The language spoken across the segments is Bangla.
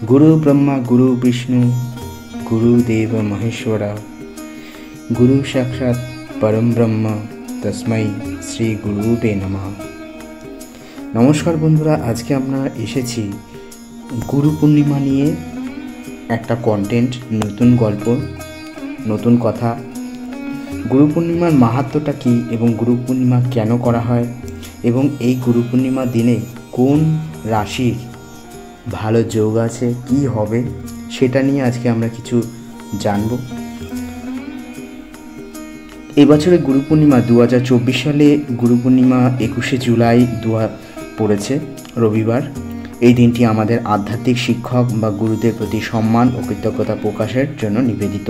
गुरु ब्रह्मा गुरु विष्णु गुरुदेव महेश्वरा गुरु साक्षात् परम ब्रह्म तस्मै श्री गुरुवे नमः। नमस्कार बंधुरा, आज के আমরা এসেছি गुरु पूर्णिमा নিয়ে একটা কন্টেন্ট, নতুন গল্প, নতুন কথা। গুরু পূর্ণিমার মাহাত্ম্যটা কী এবং গুরু পূর্ণিমা কেন করা হয় এবং এই গুরু পূর্ণিমার দিনে কোন রাশির ভালো যোগ আছে, কি হবে, সেটা নিয়ে আজকে আমরা কিছু জানব। এবছরে গুরু পূর্ণিমা 2024 সালে গুরু পূর্ণিমা 21শে জুলাই পড়েছে রবিবার। এই দিনটি আমাদের আধ্যাত্মিক শিক্ষক বা গুরুদের প্রতি সম্মান ও কৃতজ্ঞতা প্রকাশের জন্য নিবেদিত,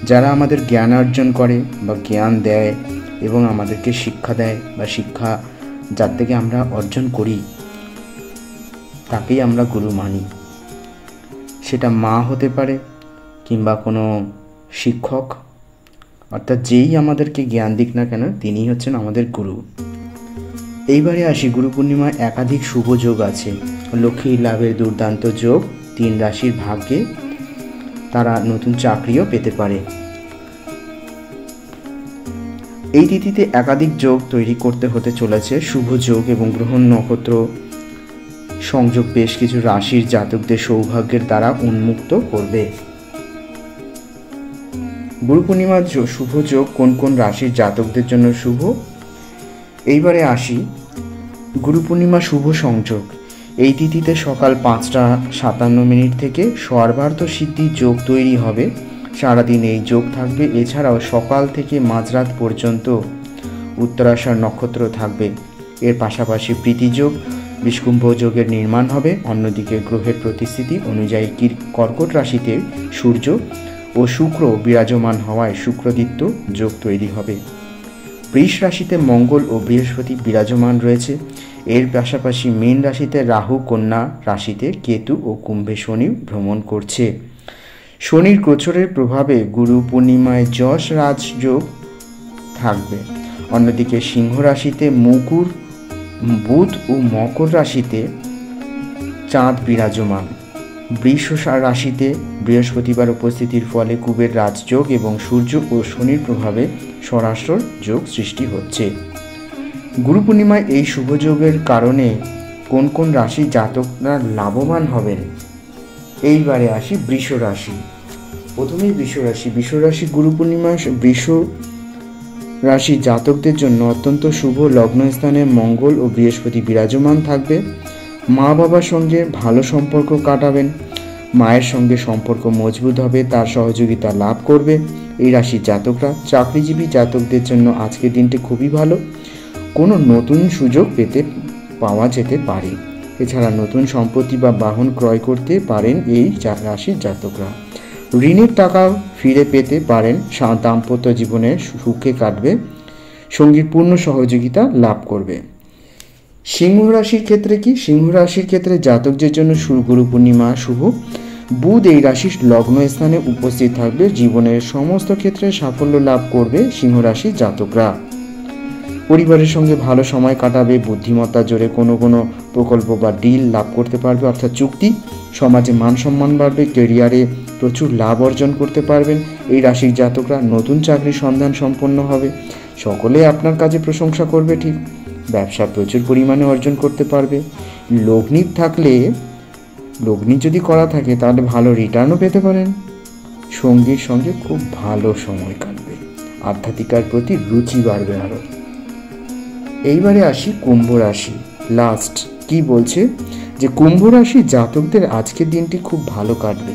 যারা আমাদের জ্ঞান অর্জন করে বা জ্ঞান দেয় এবং আমাদেরকে শিক্ষা দেয় বা শিক্ষা যার থেকে আমরা অর্জন করি তাকেই আমরা গুরু মানি। সেটা মা হতে পারে কিংবা কোনো শিক্ষক, অর্থাৎ যেই আমাদেরকে জ্ঞান দিক না কেন তিনিই হচ্ছেন আমাদের গুরু। এইবারে আসি, গুরু পূর্ণিমায় একাধিক শুভ যোগ আছে। লক্ষ্মী লাভের দুর্দান্ত যোগ, 3 রাশির ভাগ্যে তারা নতুন চাকরিও পেতে পারে। এই তিথিতে একাধিক যোগ তৈরি করতে হতে চলেছে। শুভ যোগ এবং গ্রহ নক্ষত্র সংযোগ বেশ কিছু রাশির জাতকদের সৌভাগ্যের দ্বারা উন্মুক্ত করবে। গুরু পূর্ণিমার শুভ যোগ কোন কোন রাশির জাতকদের জন্য শুভ, এইবারে আসি। গুরু পূর্ণিমা শুভ সংযোগ, এই তিথিতে সকাল 5টা 57 থেকে সর্বার্থ সিদ্ধি যোগ তৈরি হবে। সারাদিন এই যোগ থাকবে। এছাড়াও সকাল থেকে মাঝরাত পর্যন্ত উত্তরাষাঢ় নক্ষত্র থাকবে। এর পাশাপাশি প্রীতিযোগ বিষকুম্ভ যোগের নির্মাণ হবে। অন্যদিকে গ্রহের প্রতিস্থিতি অনুযায়ী কর্কট রাশিতে সূর্য ও শুক্র বিরাজমান হওয়ায় শুক্রদিত্য যোগ তৈরি হবে। বৃষ রাশিতে মঙ্গল ও বৃহস্পতি বিরাজমান রয়েছে। এর পাশাপাশি মীন রাশিতে রাহু, কন্যা রাশিতে কেতু ও কুম্ভে শনি ভ্রমণ করছে। শনির গোচরের প্রভাবে গুরু পূর্ণিমায় যশ রাজযোগ থাকবে। অন্যদিকে সিংহ রাশিতে মুকুর, বুধ ও মকর রাশিতে চাঁদ বিরাজমান। বৃষ রাশিতে বৃহস্পতিবার উপস্থিতির ফলে কুবের রাজযোগ এবং সূর্য ও শনির প্রভাবে স্বরাষ্ট্র যোগ সৃষ্টি হচ্ছে। গুরু পূর্ণিমায় এই শুভযোগের কারণে কোন কোন রাশি জাতকরা লাভবান হবেন, এইবারে আসি বৃষ রাশি। প্রথমেই বৃষ রাশি গুরু পূর্ণিমায় বৃষ রাশি জাতকদের জন্য অত্যন্ত শুভ। লগ্নস্থানে মঙ্গল ও বৃহস্পতি বিরাজমান থাকবে। মা বাবার সঙ্গে ভালো সম্পর্ক কাটাবেন। মায়ের সঙ্গে সম্পর্ক মজবুত হবে, তার সহযোগিতা লাভ করবে এই রাশির জাতকরা। চাকরিজীবী জাতকদের জন্য আজকের দিনটি খুবই ভালো। কোনো নতুন সুযোগ পাওয়া যেতে পারে। এছাড়া নতুন সম্পত্তি বা বাহন ক্রয় করতে পারেন এই রাশির জাতকরা। ঋণের টাকা ফিরে পেতে পারেন। দাম্পত্য জীবনে সুখে কাটবে। সঙ্গীর পূর্ণ সহযোগিতা লাভ করবে। সিংহ রাশির ক্ষেত্রে কি? সিংহ রাশির ক্ষেত্রে জাতকদের জন্য গুরু পূর্ণিমা শুভ। বুধ এই রাশির লগ্ন স্থানে উপস্থিত থাকবে। জীবনের সমস্ত ক্ষেত্রে সাফল্য লাভ করবে সিংহ রাশির জাতকরা। পরিবারের সঙ্গে ভালো সময় কাটাবে। বুদ্ধিমত্তার জোরে কোনো প্রকল্প বা ডিল লাভ করতে পারবে, অর্থাৎ চুক্তি। সমাজে মান সম্মান বাড়বে। ক্যারিয়ারে প্রচুর লাভ অর্জন করতে পারবেন এই রাশির জাতকরা। নতুন চাকরির সন্ধান সম্পন্ন হবে। সকলে আপনার কাজে প্রশংসা করবে। ঠিক ব্যবসা প্রচুর পরিমাণে অর্জন করতে পারবে। লগ্নি যদি করা থাকে তাহলে ভালো রিটার্নও পেতে পারেন। সঙ্গীর সঙ্গে খুব ভালো সময় কাটবে। আধ্যাত্মিকার প্রতি রুচি বাড়বে আরও। এইবারে আসি কুম্ভ রাশি। লাস্ট কি বলছে যে কুম্ভ রাশি জাতকদের আজকের দিনটি খুব ভালো কাটবে।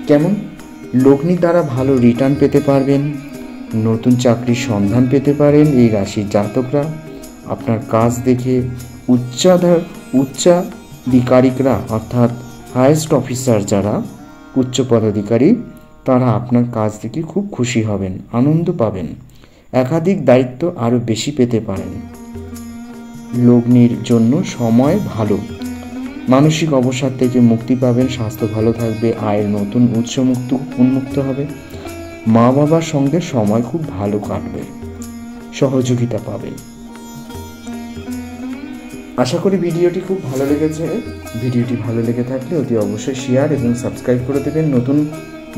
কেমন? লগ্নি দ্বারা ভালো রিটার্ন পেতে পারবেন। নতুন চাকরির সন্ধান পেতে পারেন এই রাশির জাতকরা। আপনার কাজ দেখে উচ্চাধিকারিকরা, অর্থাৎ হায়েস্ট অফিসার যারা উচ্চ পদাধিকারী, তারা আপনার কাজ দেখে খুব খুশি হবেন, আনন্দ পাবেন। একাধিক দায়িত্ব আরও বেশি পেতে পারেন। লগ্নির জন্য সময় ভালো। মানসিক অবসাদ থেকে মুক্তি পাবেন। স্বাস্থ্য ভালো থাকবে। আয়ের নতুন উৎস উন্মুক্ত হবে। মা বাবার সঙ্গে সময় খুব ভালো কাটবে। সহযোগিতা পাবেন। আশা করি ভিডিওটি খুব ভালো লেগেছে। ভিডিওটি ভালো লেগে থাকলে অতি অবশ্যই শেয়ার এবং সাবস্ক্রাইব করে দেবেন। নতুন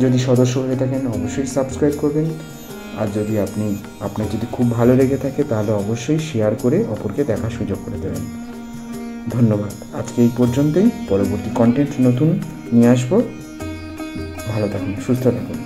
যদি সদস্য হয়ে থাকেন অবশ্যই সাবস্ক্রাইব করবেন। আর যদি আপনার যদি খুব ভালো লেগে থাকে তাহলে অবশ্যই শেয়ার করে অপরকে দেখার সুযোগ করে দেবেন। ধন্যবাদ। আজকে এই পর্যন্তই। পরবর্তী কন্টেন্ট নতুন নিয়ে আসবো। ভালো থাকুন, সুস্থ থাকুন।